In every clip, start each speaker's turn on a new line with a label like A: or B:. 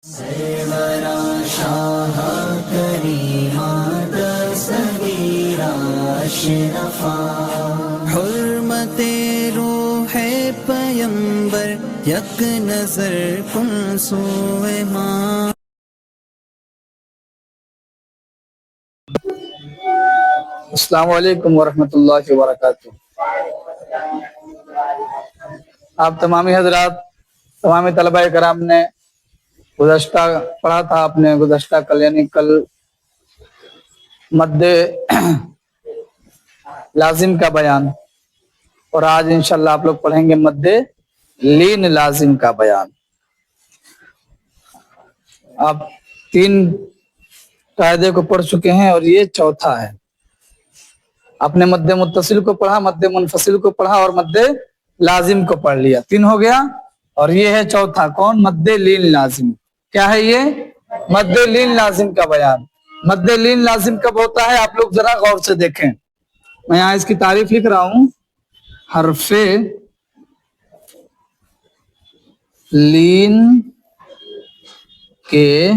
A: سرورا شاہ کریمہ دستگیرہ اشرفا حرمت روح پیمبر یک نظر کن سوئے ماں.
B: السلام علیکم ورحمۃ اللہ وبرکاتہ. آپ تمامی حضرات، تمامی طلبہ کرام نے گزشتہ پڑھا تھا، آپ نے گزشتہ کل یعنی کل مد لازم کا بیان، اور آج انشاءاللہ آپ لوگ پڑھیں گے مد لین لازم کا بیان. آپ 3 قاعدے کو پڑھ چکے ہیں اور یہ چوتھا ہے. آپ نے مد متصل کو پڑھا، مد منفصل کو پڑھا اور مد لازم کو پڑھ لیا. 3 ہو گیا، اور یہ ہے چوتھا. کون؟ مد لین لازم. کیا ہے یہ؟ مد لین لازم کا بیان. مد لین لازم کب ہوتا ہے؟ آپ لوگ ذرا غور سے دیکھیں. میں یہاں اس کی تعریف لکھ رہا ہوں. حرف لین کے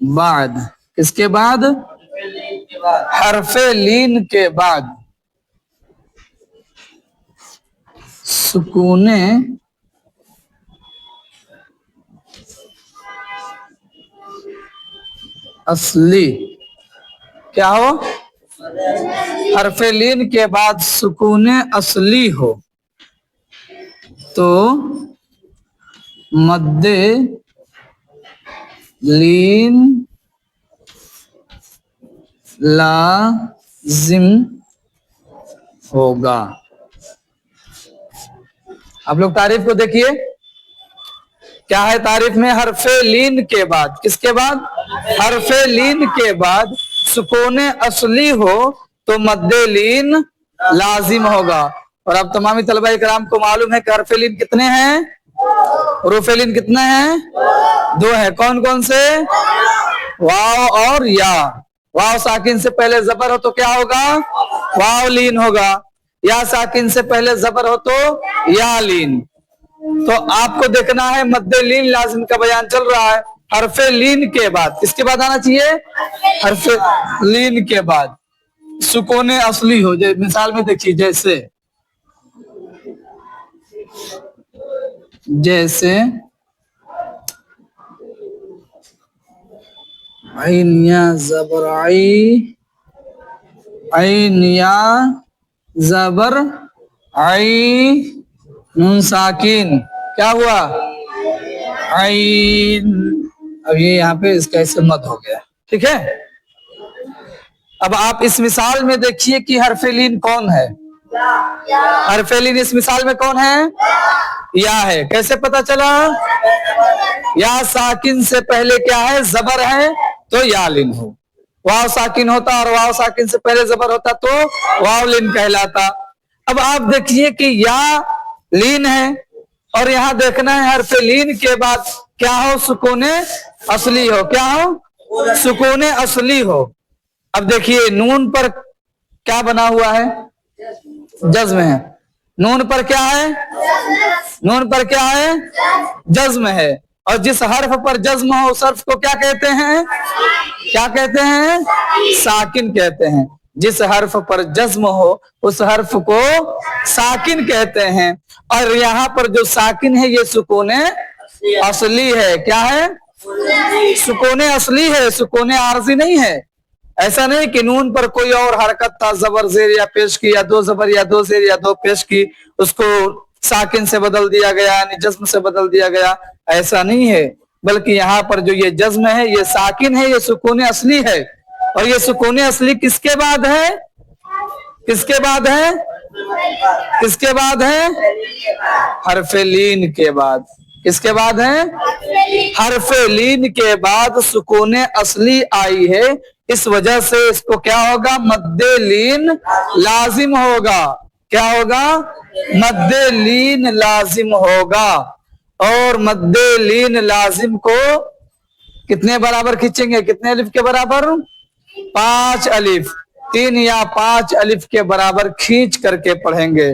B: بعد، کس کے بعد؟ حرف لین کے بعد سکون اصلی. کیا ہو؟ حرف لین کے بعد سکون اصلی ہو تو مد لین لازم ہوگا. آپ لوگ تعریف کو دیکھیے. کیا ہے تعریف میں؟ حرف لین کے بعد، کس کے بعد؟ حرف لین کے بعد سکون اصلی ہو تو مد لین لازم ہوگا. اور اب تمامی طلبہ کرام کو معلوم ہے کہ حرف لین کتنے ہیں؟ حروف لین کتنے ہیں؟ 2 ہیں. کون کون سے؟ واو اور یا. واو ساکن سے پہلے زبر ہو تو کیا ہوگا؟ واو لین ہوگا. یا ساکن سے پہلے زبر ہو تو یا لین. تو آپ کو دیکھنا ہے مد لین لازم کا بیان چل رہا ہے. حرف لین کے بعد کس کے بعد آنا چاہیے؟ حرف لین کے بعد سکون اصلی ہو. مثال میں دیکھیے، جیسے عین یا زبر عی، عین یا زبر عی، نون ساکن. کیا ہوا؟ عین. اب یہ یہاں پہ اس کا اسم مد ہو گیا. ٹھیک ہے. اب آپ اس مثال میں دیکھیے کہ حرف لین کون ہے. حرف لین اس مثال میں کون ہے؟ یا ہے. کیسے پتا چلا؟ یا ساکن سے پہلے کیا ہے؟ زبر ہے تو یا لین ہو. واو ساکن ہوتا اور واو ساکن سے پہلے زبر ہوتا تو واو لین کہلاتا. اب آپ دیکھیے کہ یا لین ہے اور یہاں دیکھنا ہے حرف لین کے بعد کیا ہو؟ سکون اصلی ہو. کیا ہو؟ سکون اصلی ہو. اب دیکھیے نون پر کیا بنا ہوا ہے؟ جزم ہے. نون پر کیا ہے؟ نون پر کیا ہے؟ جزم ہے. اور جس حرف پر جزم ہو اس حرف کو کیا کہتے ہیں؟ کیا کہتے ہیں؟ ساکن کہتے ہیں. جس حرف پر جزم ہو اس حرف کو ساکن کہتے ہیں. اور یہاں پر جو ساکن ہے یہ سکون اصلی ہے. کیا ہے؟ سکون اصلی ہے، سکون عارضی نہیں ہے. ایسا نہیں کہ نون پر کوئی اور حرکت تھا، زبر زیر یا پیش کی، یا 2 زبر یا 2 زیر یا 2 پیش کی، اس کو ساکن سے بدل دیا گیا، یعنی جزم سے بدل دیا گیا. ایسا نہیں ہے، بلکہ یہاں پر جو یہ جزم ہے یہ ساکن ہے، یہ سکون اصلی ہے. اور یہ سکون اصلی کس کے بعد ہے؟ کس کے بعد ہے؟ کس کے بعد ہے؟ حرف لین کے بعد. کس کے بعد ہے؟ حرف لین کے بعد سکون اصلی آئی ہے، اس وجہ سے اس کو کیا ہوگا؟ مد لین لازم ہوگا. کیا ہوگا؟ مد لین لازم ہوگا. اور مد لین لازم کو کتنے برابر کھینچیں گے؟ کتنے الف کے برابر؟ 5 الف. 3 یا 5 الف کے برابر کھینچ کر کے پڑھیں گے.